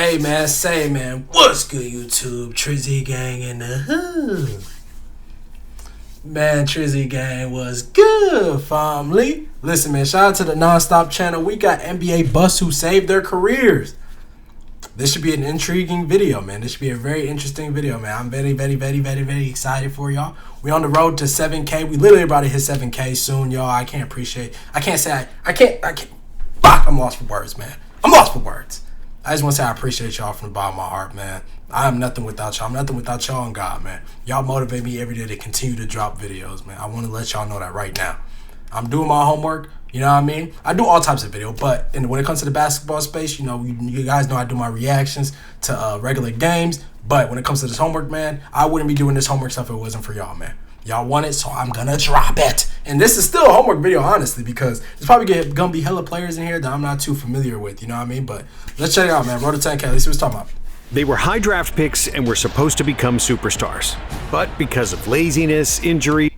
Say man, what's good, YouTube? Trizzy Gang in the hood. Man, Trizzy Gang was good, family. Listen, man, shout out to the Nonstop channel. We got NBA busts who saved their careers. This should be an intriguing video, man. This should be a very interesting video, man. I'm very excited for y'all. We on the road to 7K. We literally about to hit 7K soon, y'all. I can't I'm lost for words, man. I'm lost for words. I just want to say I appreciate y'all from the bottom of my heart, man. I am nothing without y'all. I'm nothing without y'all and God, man. Y'all motivate me every day to continue to drop videos, man. I want to let y'all know that right now. I'm doing my homework, you know what I mean? I do all types of video, but when it comes to the basketball space, you know, you guys know I do my reactions to regular games. But when it comes to this homework, man, I wouldn't be doing this homework stuff if it wasn't for y'all, man. Y'all want it, so I'm gonna drop it. And this is still a homework video, honestly, because there's probably gonna be hella players in here that I'm not too familiar with, you know what I mean? But let's check it out, man. Road to 10K, let's see what it's talking about. They were high draft picks and were supposed to become superstars. But because of laziness, injuries,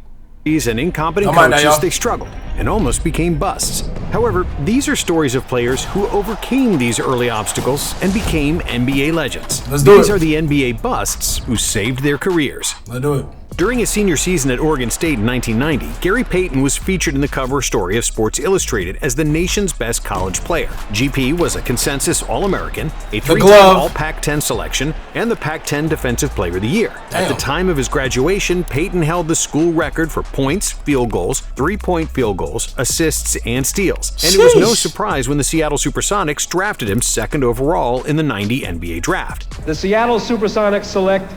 and incompetent coaches, they struggled and almost became busts. However, these are stories of players who overcame these early obstacles and became NBA legends. These are the NBA busts who saved their careers. Let's do it. During his senior season at Oregon State in 1990, Gary Payton was featured in the cover story of Sports Illustrated as the nation's best college player. GP was a consensus All-American, a three-time All-Pac-10 selection, and the Pac-10 Defensive Player of the Year. At the time of his graduation, Payton held the school record for points, field goals, three-point field goals, assists, and steals. And it was no surprise when the Seattle Supersonics drafted him second overall in the '90 NBA draft. The Seattle Supersonics select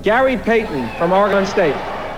Gary Payton from Oregon State.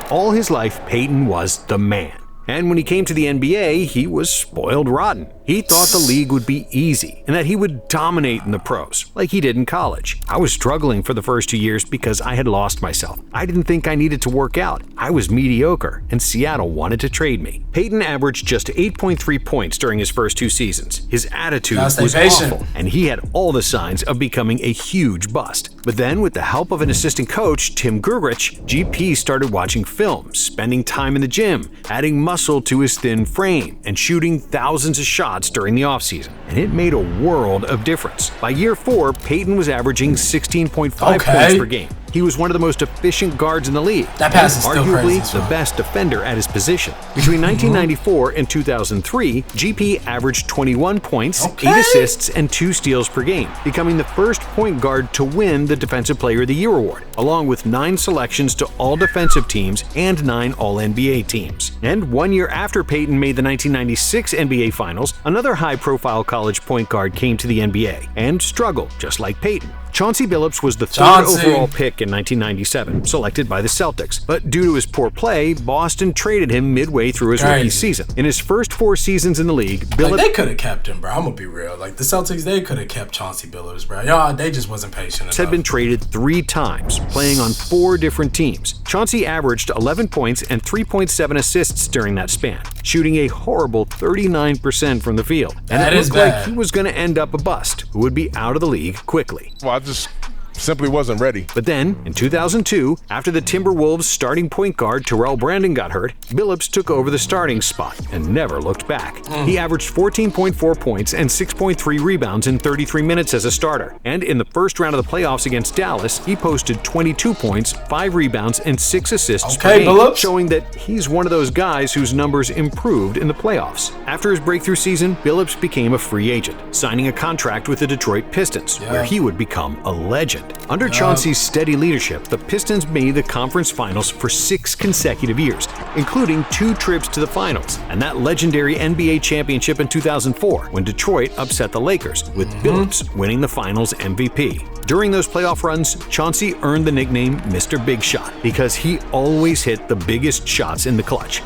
All his life, Payton was the man. And when he came to the NBA, he was spoiled rotten. He thought the league would be easy and that he would dominate in the pros, like he did in college. I was struggling for the first 2 years because I had lost myself. I didn't think I needed to work out. I was mediocre, and Seattle wanted to trade me. Payton averaged just 8.3 points during his first 2 seasons. His attitude was awful, and he had all the signs of becoming a huge bust. But then, with the help of an assistant coach, Tim Grugich, GP started watching film, spending time in the gym, adding muscle to his thin frame, and shooting thousands of shots during the offseason, and it made a world of difference. By year 4, Payton was averaging 16.5 points per game. He was one of the most efficient guards in the league. That pass is still arguably crazy, the best defender at his position. Between 1994 and 2003, GP averaged 21 points, 8 assists, and 2 steals per game, becoming the first point guard to win the Defensive Player of the Year award, along with 9 selections to all defensive teams and 9 All-NBA teams. And 1 year after Payton made the 1996 NBA Finals, another high-profile college point guard came to the NBA and struggled just like Payton. Chauncey Billups was the 3rd overall pick in 1997, selected by the Celtics. But due to his poor play, Boston traded him midway through his rookie season. In his first 4 seasons in the league, Billups... they could have kept him, bro. I'm gonna be real. Like, the Celtics, they could have kept Chauncey Billups, bro. Y'all, they just wasn't patient enough. ...had been traded 3 times, playing on 4 different teams. Chauncey averaged 11 points and 3.7 assists during that span, shooting a horrible 39% from the field. And it looked like he was going to end up a bust, who would be out of the league quickly. Well, I just simply wasn't ready. But then, in 2002, after the Timberwolves starting point guard Terrell Brandon got hurt, Billups took over the starting spot and never looked back. He averaged 14.4 points and 6.3 rebounds in 33 minutes as a starter. And in the first round of the playoffs against Dallas, he posted 22 points, 5 rebounds, and 6 assists per game, showing that he's one of those guys whose numbers improved in the playoffs. After his breakthrough season, Billups became a free agent, signing a contract with the Detroit Pistons, where he would become a legend. Under Chauncey's steady leadership, the Pistons made the conference finals for 6 consecutive years, including 2 trips to the finals, and that legendary NBA championship in 2004 when Detroit upset the Lakers, with Billups winning the finals MVP. During those playoff runs, Chauncey earned the nickname Mr. Big Shot because he always hit the biggest shots in the clutch.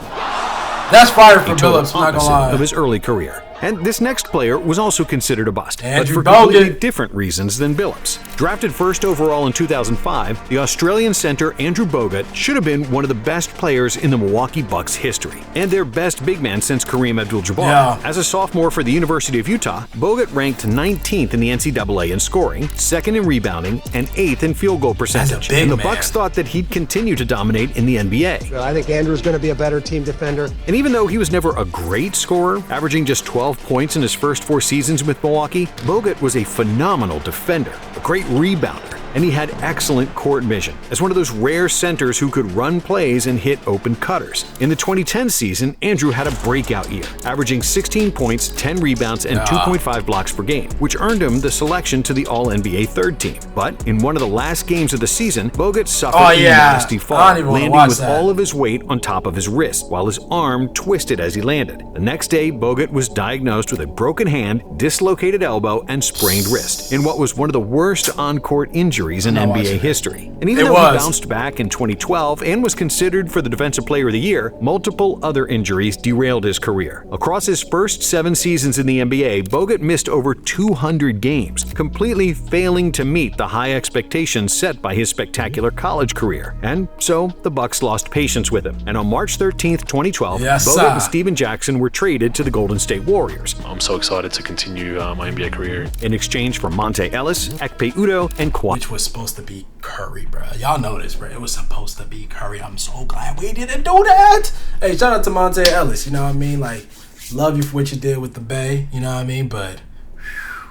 That's fire for Billups, I'm not gonna lie. Of his early career. And this next player was also considered a bust, but for Bogut. completely different reasons than Billups. Drafted first overall in 2005, the Australian center Andrew Bogut should have been one of the best players in the Milwaukee Bucks history, and their best big man since Kareem Abdul-Jabbar. As a sophomore for the University of Utah, Bogut ranked 19th in the NCAA in scoring, 2nd in rebounding, and 8th in field goal percentage. And the Bucks thought that he'd continue to dominate in the NBA. I think Andrew's going to be a better team defender. And even though he was never a great scorer, averaging just 12 12 points in his first 4 seasons with Milwaukee, Bogut was a phenomenal defender, a great rebounder, and he had excellent court vision as one of those rare centers who could run plays and hit open cutters. In the 2010 season, Andrew had a breakout year, averaging 16 points, 10 rebounds, and 2.5 blocks per game, which earned him the selection to the All-NBA third team. But in one of the last games of the season, Bogut suffered a nasty fall, landing with all of his weight on top of his wrist, while his arm twisted as he landed. The next day, Bogut was diagnosed with a broken hand, dislocated elbow, and sprained wrist, in what was one of the worst on-court injuries in NBA history. And even though he bounced back in 2012 and was considered for the Defensive Player of the Year, multiple other injuries derailed his career. Across his first 7 seasons in the NBA, Bogut missed over 200 games, completely failing to meet the high expectations set by his spectacular college career. And so, the Bucks lost patience with him. And on March 13, 2012, Bogut and Steven Jackson were traded to the Golden State Warriors. I'm so excited to continue my NBA career. In exchange for Monte Ellis, Ekpe Udoh, and Kawhi. Which was supposed to be Curry, bro. Y'all know this, bro. It was supposed to be Curry. I'm so glad we didn't do that. Hey, shout out to Monte Ellis, you know what I mean? Like, love you for what you did with the Bay, you know what I mean? But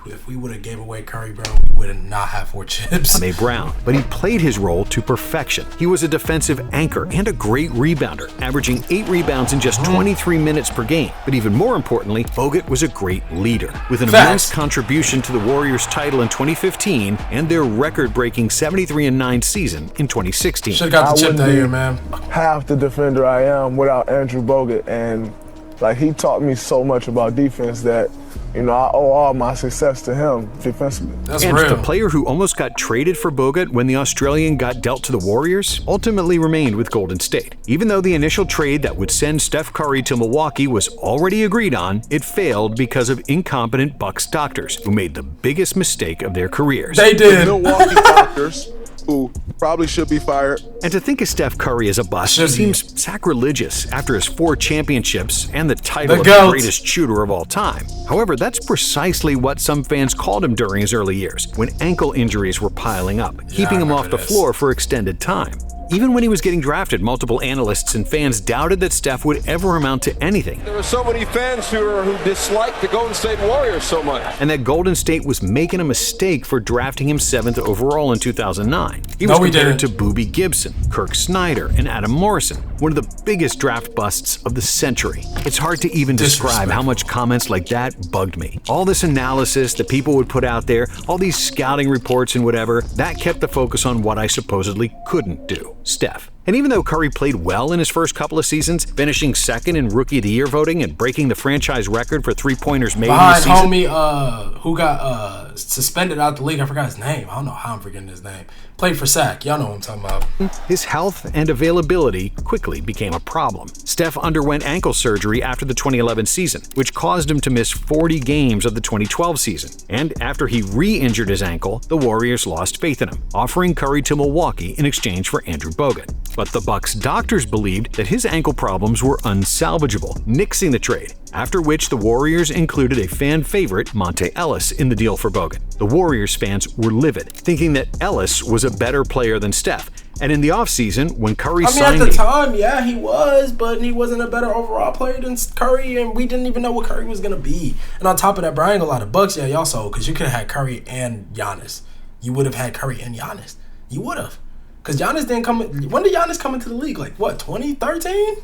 if we would have gave away Curry, bro, we would have not had 4 chips. Kwame Brown, but he played his role to perfection. He was a defensive anchor and a great rebounder, averaging 8 rebounds in just 23 minutes per game. But even more importantly, Bogut was a great leader, with an immense contribution to the Warriors' title in 2015 and their record-breaking 73-9 season in 2016. Should've got the chip that year, man. Half the defender I am without Andrew Bogut, and like he taught me so much about defense that, you know, I owe all my success to him defensively. That's and real. The player who almost got traded for Bogut when the Australian got dealt to the Warriors ultimately remained with Golden State. Even though the initial trade that would send Steph Curry to Milwaukee was already agreed on, it failed because of incompetent Bucks doctors who made the biggest mistake of their careers. They did. Milwaukee doctors who probably should be fired. And to think of Steph Curry as a bust seems sacrilegious after his 4 championships and the title of the greatest shooter of all time. However, that's precisely what some fans called him during his early years, when ankle injuries were piling up, keeping him off the floor for extended time. Even when he was getting drafted, multiple analysts and fans doubted that Steph would ever amount to anything. There are so many fans who dislike the Golden State Warriors so much. And that Golden State was making a mistake for drafting him 7th overall in 2009. He was compared to Boobie Gibson, Kirk Snyder, and Adam Morrison, one of the biggest draft busts of the century. It's hard to even describe how much comments like that bugged me. All this analysis that people would put out there, all these scouting reports and whatever, that kept the focus on what I supposedly couldn't do. Steph. And even though Curry played well in his first couple of seasons, finishing 2nd in Rookie of the Year voting and breaking the franchise record for 3-pointers made in the season. Homie, who got suspended out the league, I forgot his name. I don't know how I'm forgetting his name. Played for SAC. Y'all know what I'm talking about. His health and availability quickly became a problem. Steph underwent ankle surgery after the 2011 season, which caused him to miss 40 games of the 2012 season. And after he re-injured his ankle, the Warriors lost faith in him, offering Curry to Milwaukee in exchange for Andrew Bogut. But the Bucks doctors believed that his ankle problems were unsalvageable, nixing the trade, after which the Warriors included a fan favorite, Monte Ellis, in the deal for Bogut. The Warriors fans were livid, thinking that Ellis was a better player than Steph. And in the offseason, when Curry signed... at the time, yeah, he was, but he wasn't a better overall player than Curry, and we didn't even know what Curry was going to be. And on top of that, bro, I ain't gonna lie, the Bucks, yeah, y'all sold, because you could have had Curry and Giannis. You would have had Curry and Giannis. You would have. Because Giannis didn't come... When did Giannis come into the league? Like, what, 2013?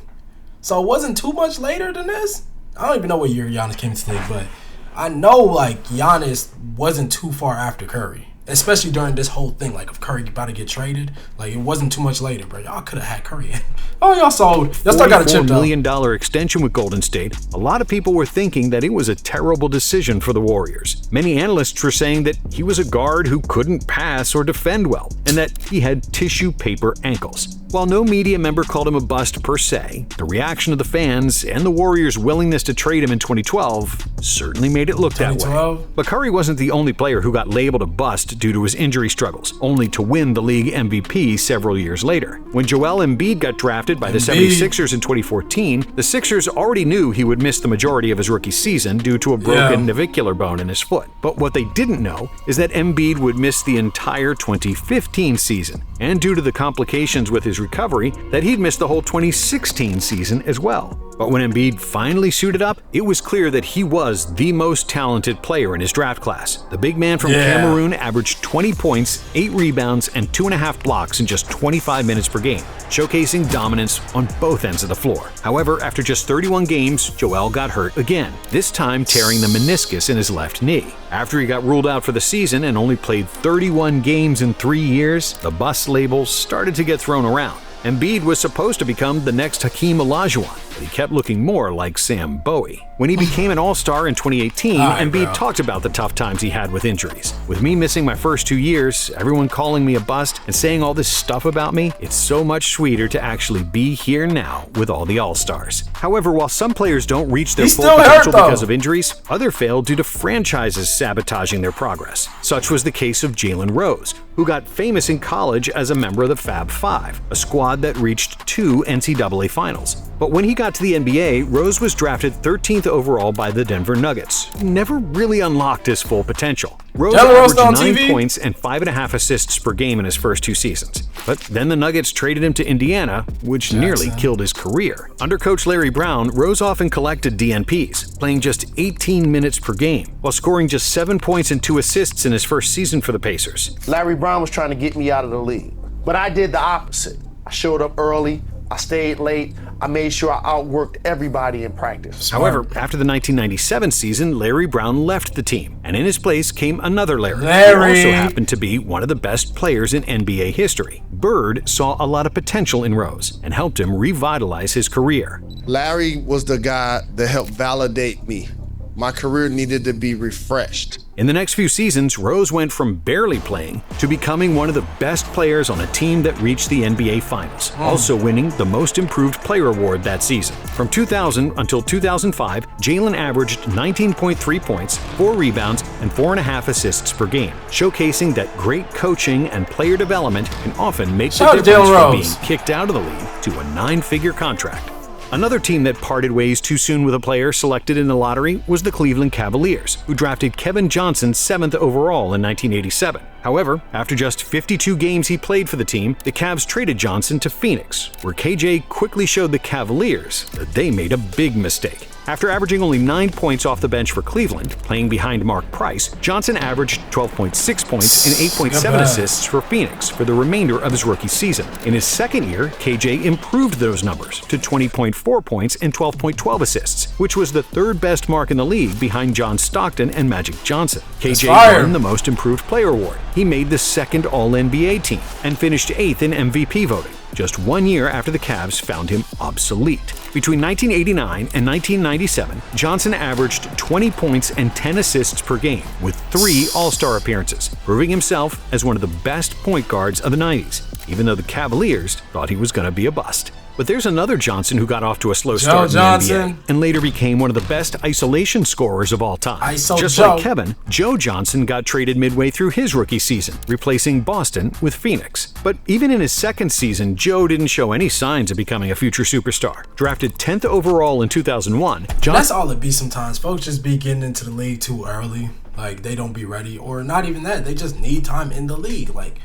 So it wasn't too much later than this? I don't even know what year Giannis came into the league, but I know, like, Giannis wasn't too far after Curry. Especially during this whole thing, like, if Curry about to get traded, like, it wasn't too much later, bro. Y'all could have had Curry in. Oh, y'all sold. Y'all still got a chip, though. $44 million extension with Golden State. A lot of people were thinking that it was a terrible decision for the Warriors. Many analysts were saying that he was a guard who couldn't pass or defend well, and that he had tissue paper ankles. While no media member called him a bust per se, the reaction of the fans and the Warriors' willingness to trade him in 2012 certainly made it look that way. But Curry wasn't the only player who got labeled a bust due to his injury struggles, only to win the league MVP several years later. When Joel Embiid got drafted by the 76ers in 2014, the Sixers already knew he would miss the majority of his rookie season due to a broken navicular bone in his foot. But what they didn't know is that Embiid would miss the entire 2015 season, and due to the complications with his recovery, that he'd miss the whole 2016 season as well. But when Embiid finally suited up, it was clear that he was the most talented player in his draft class. The big man from Cameroon averaged 20 points, 8 rebounds, and 2.5 blocks in just 25 minutes per game, showcasing dominance on both ends of the floor. However, after just 31 games, Joel got hurt again, this time tearing the meniscus in his left knee. After he got ruled out for the season and only played 31 games in 3 years, the BUSTS label started to get thrown around. Embiid was supposed to become the next Hakeem Olajuwon, but he kept looking more like Sam Bowie. When he became an All-Star in 2018, Embiid talked about the tough times he had with injuries. With me missing my first 2 years, everyone calling me a bust and saying all this stuff about me, it's so much sweeter to actually be here now with all the All-Stars. However, while some players don't reach their full potential because of injuries, others fail due to franchises sabotaging their progress. Such was the case of Jalen Rose, who got famous in college as a member of the Fab Five, a squad that reached 2 NCAA finals. But when he got to the NBA, Rose was drafted 13th overall by the Denver Nuggets, who never really unlocked his full potential. Rose averaged 9 points and 5.5 assists per game in his first 2 seasons. But then the Nuggets traded him to Indiana, which nearly killed his career. Under coach Larry Brown, Rose often collected DNPs, playing just 18 minutes per game, while scoring just 7 points and 2 assists in his first season for the Pacers. Larry Brown was trying to get me out of the league, but I did the opposite. I showed up early, I stayed late, I made sure I outworked everybody in practice. However, after the 1997 season, Larry Brown left the team, and in his place came another Larry, who also happened to be one of the best players in NBA history. Bird saw a lot of potential in Rose and helped him revitalize his career. Larry was the guy that helped validate me. My career needed to be refreshed. In the next few seasons, Rose went from barely playing to becoming one of the best players on a team that reached the NBA Finals, also winning the Most Improved Player award that season. From 2000 until 2005, Jalen averaged 19.3 points, 4 rebounds, and 4.5 assists per game, showcasing that great coaching and player development can often make the difference from being kicked out of the league to a 9-figure contract. Another team that parted ways too soon with a player selected in the lottery was the Cleveland Cavaliers, who drafted Kevin Johnson 7th overall in 1987. However, after just 52 games he played for the team, the Cavs traded Johnson to Phoenix, where KJ quickly showed the Cavaliers that they made a big mistake. After averaging only 9 points off the bench for Cleveland, playing behind Mark Price, Johnson averaged 12.6 points and 8.7 assists for Phoenix for the remainder of his rookie season. In his second year, KJ improved those numbers to 20.4 points and 12.12 assists, which was the 3rd best mark in the league behind John Stockton and Magic Johnson. KJ won the Most Improved Player award. He made the 2nd All-NBA team and finished 8th in MVP voting, just 1 year after the Cavs found him obsolete. Between 1989 and 1997, Johnson averaged 20 points and 10 assists per game, with 3 All-Star appearances, proving himself as one of the best point guards of the 90s, even though the Cavaliers thought he was going to be a bust. But there's another Johnson who got off to a slow start in the NBA and later became one of the best isolation scorers of all time. Just like Kevin, Joe Johnson got traded midway through his rookie season, replacing Boston with Phoenix. But even in his second season, Joe didn't show any signs of becoming a future superstar. Drafted 10th overall in 2001, that's all it be sometimes. Folks just be getting into the league too early. Like, they don't be ready. Or not even that. They just need time in the league. Like,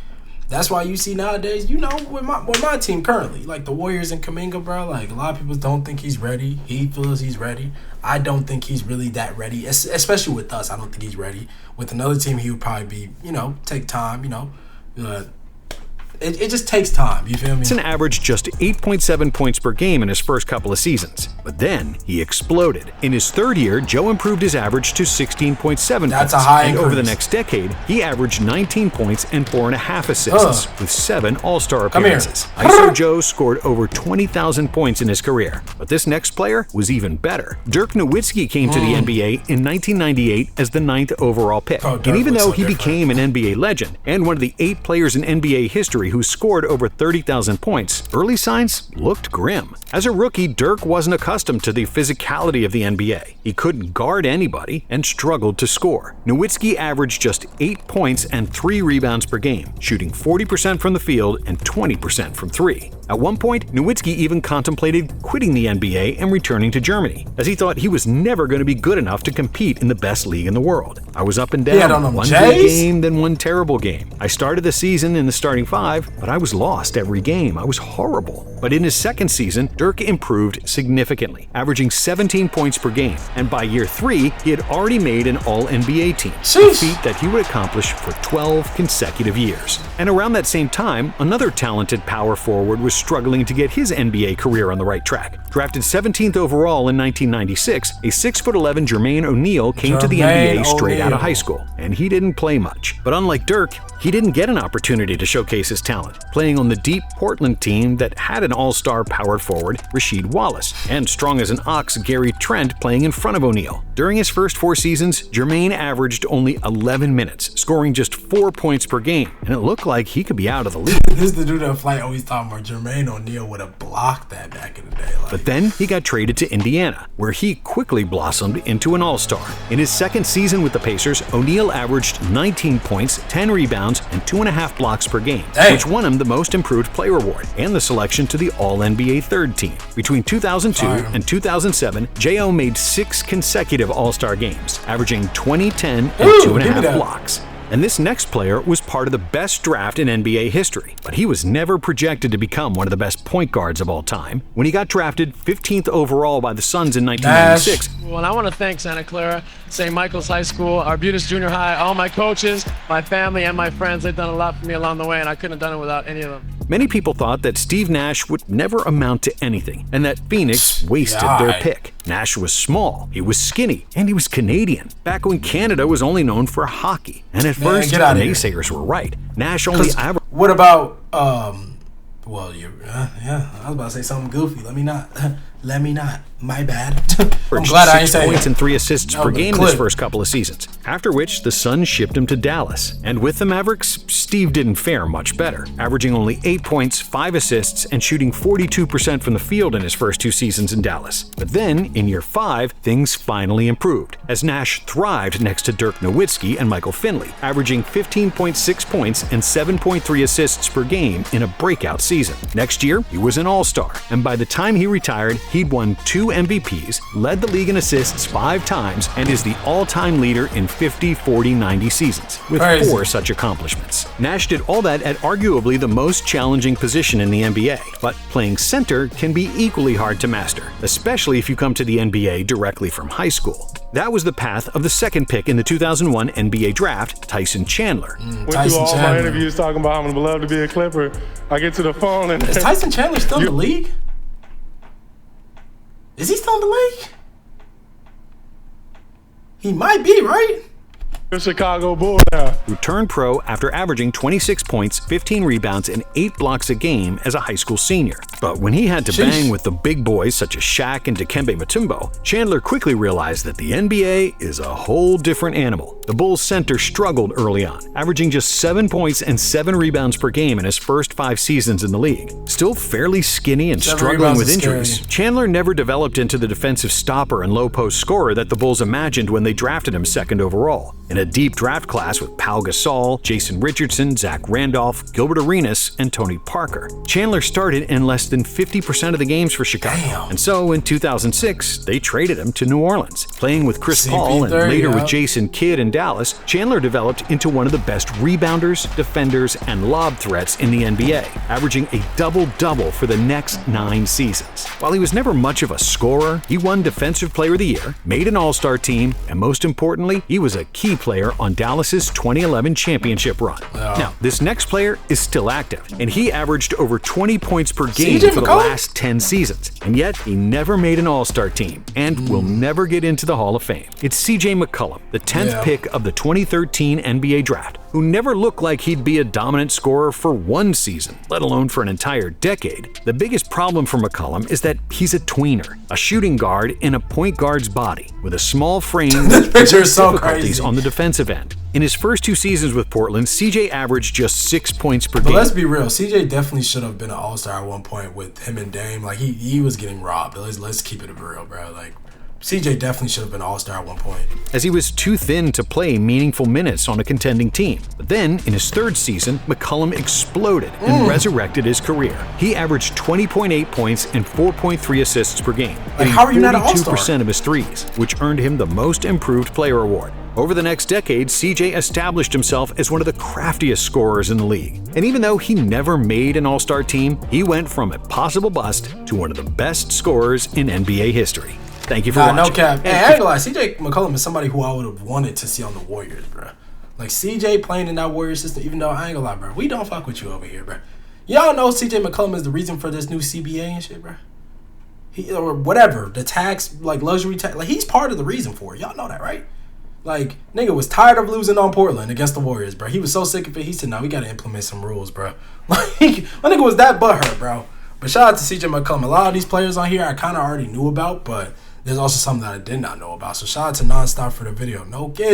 that's why you see nowadays, you know, with my team currently, like the Warriors and Kuminga, bro, like a lot of people don't think he's ready. He feels he's ready. I don't think he's really that ready, especially with us. I don't think he's ready. With another team, he would probably be, you know, take time, you know. It just takes time, you feel me? Johnson averaged just 8.7 points per game in his first couple of seasons, but then he exploded. In his 3rd year, Joe improved his average to 16.7 points. That's a high increase. And over the next decade, he averaged 19 points and 4.5 assists with 7 All-Star appearances. ISO Joe scored over 20,000 points in his career, but this next player was even better. Dirk Nowitzki came to the NBA in 1998 as the 9th overall pick, and even though he became an NBA legend and one of the 8 players in NBA history who scored over 30,000 points, early signs looked grim. As a rookie, Dirk wasn't accustomed to the physicality of the NBA. He couldn't guard anybody and struggled to score. Nowitzki averaged just 8 points and 3 rebounds per game, shooting 40% from the field and 20% from 3. At one point, Nowitzki even contemplated quitting the NBA and returning to Germany, as he thought he was never going to be good enough to compete in the best league in the world. I was up and down, one good game, then one terrible game. I started the season in the starting five, but I was lost every game. I was horrible. But in his second season, Dirk improved significantly, averaging 17 points per game. And by year 3, he had already made an All-NBA team, a feat that he would accomplish for 12 consecutive years. And around that same time, another talented power forward was struggling to get his NBA career on the right track. Drafted 17th overall in 1996, a 6'11" Jermaine O'Neal came to the NBA straight out of high school, and he didn't play much. But unlike Dirk, he didn't get an opportunity to showcase his talent, playing on the deep Portland team that had an all-star power forward, Rasheed Wallace, and strong as an ox Gary Trent playing in front of O'Neal. During his first 4 seasons, Jermaine averaged only 11 minutes, scoring just 4 points per game, and it looked like he could be out of the league. This is the dude that Flight always talking about. Jermaine O'Neal would have blocked that back in the day. But then he got traded to Indiana, where he quickly blossomed into an all-star. In his second season with the Pacers, O'Neal averaged 19 points, 10 rebounds, and 2.5 blocks per game, which won him the Most Improved Player award and the selection to the All-NBA third team. Between 2002 and 2007, J.O. made 6 consecutive All-Star games, averaging 20, 10, and 2.5 blocks. And this next player was part of the best draft in NBA history, but he was never projected to become one of the best point guards of all time. When he got drafted 15th overall by the Suns in 1996. Well, I want to thank Santa Clara, St. Michael's High School, Arbutus Junior High, all my coaches, my family, and my friends. They've done a lot for me along the way, and I couldn't have done it without any of them. Many people thought that Steve Nash would never amount to anything, and that Phoenix wasted their pick. Nash was small, he was skinny, and he was Canadian, back when Canada was only known for hockey. And at first, the naysayers were right. Nash only averaged... What about, well, yeah, I was about to say something goofy. Let me not. My bad. I'm glad I ain't saying 6 points and 3 assists per game in his first couple of seasons, after which the Suns shipped him to Dallas. And with the Mavericks, Steve didn't fare much better, averaging only 8 points, 5 assists, and shooting 42% from the field in his first 2 seasons in Dallas. But then, in year 5, things finally improved, as Nash thrived next to Dirk Nowitzki and Michael Finley, averaging 15.6 points and 7.3 assists per game in a breakout season. Next year, he was an all-star, and by the time he retired, he'd won 2 MVPs, led the league in assists 5 times, and is the all-time leader in 50, 40, 90 seasons, with 4 such accomplishments. Nash did all that at arguably the most challenging position in the NBA, but playing center can be equally hard to master, especially if you come to the NBA directly from high school. That was the path of the second pick in the 2001 NBA draft, Tyson Chandler. Went through all my interviews talking about how I'm love to be a Clipper. I get to the phone and... Is Tyson Chandler still in the league? Is he still in the league? He might be, right? The Chicago Bulls now. Who turned pro after averaging 26 points, 15 rebounds, and 8 blocks a game as a high school senior. But when he had to bang with the big boys such as Shaq and Dikembe Mutombo, Chandler quickly realized that the NBA is a whole different animal. The Bulls center struggled early on, averaging just 7 points and 7 rebounds per game in his first 5 seasons in the league. Still fairly skinny and struggling with injuries, Chandler never developed into the defensive stopper and low-post scorer that the Bulls imagined when they drafted him 2nd overall. In a deep draft class with Pau Gasol, Jason Richardson, Zach Randolph, Gilbert Arenas, and Tony Parker, Chandler started in less than 50% of the games for Chicago. And so in 2006, they traded him to New Orleans. Playing with Chris Paul and later with Jason Kidd in Dallas, Chandler developed into one of the best rebounders, defenders, and lob threats in the NBA, averaging a double-double for the next 9 seasons. While he was never much of a scorer, he won Defensive Player of the Year, made an All-Star team, and most importantly, he was a key player on Dallas's 2011 championship run. Now, this next player is still active, and he averaged over 20 points per game for the last 10 seasons, and yet he never made an All-Star team and will never get into the Hall of Fame. It's CJ McCollum, the 10th pick of the 2013 NBA draft, who never looked like he'd be a dominant scorer for 1 season, let alone for an entire decade. The biggest problem for McCollum is that he's a tweener, a shooting guard in a point guard's body, with a small frame with difficulties on the defensive end. In his first 2 seasons with Portland, CJ averaged just 6 points per game. But let's be real, CJ definitely should have been an all-star at one point with him and Dame. Like, he was getting robbed. Let's keep it real, bro. Like, CJ definitely should have been an all-star at one point. As he was too thin to play meaningful minutes on a contending team. But then, in his third season, McCollum exploded and resurrected his career. He averaged 20.8 points and 4.3 assists per game, Like, how are you not an all-star? 42% of his threes, which earned him the Most Improved Player award. Over the next decade, CJ established himself as one of the craftiest scorers in the league. And even though he never made an all-star team, he went from a possible bust to one of the best scorers in NBA history. Thank you for watching. No cap. Hey, I ain't gonna lie, CJ McCollum is somebody who I would have wanted to see on the Warriors, bro. Like, CJ playing in that Warriors system, even though I ain't gonna lie, bro, we don't fuck with you over here, bro. Y'all know CJ McCollum is the reason for this new CBA and shit, bro. He, or whatever, the tax, like luxury tax, like he's part of the reason for it. Y'all know that, right? Like, nigga was tired of losing on Portland against the Warriors, bro. He was so sick of it, he said, nah, we gotta implement some rules, bro. Like, my nigga was that butthurt, bro. But shout out to CJ McCollum. A lot of these players on here I kind of already knew about, but there's also some that I did not know about. So shout out to Nonstop for the video. No kidding.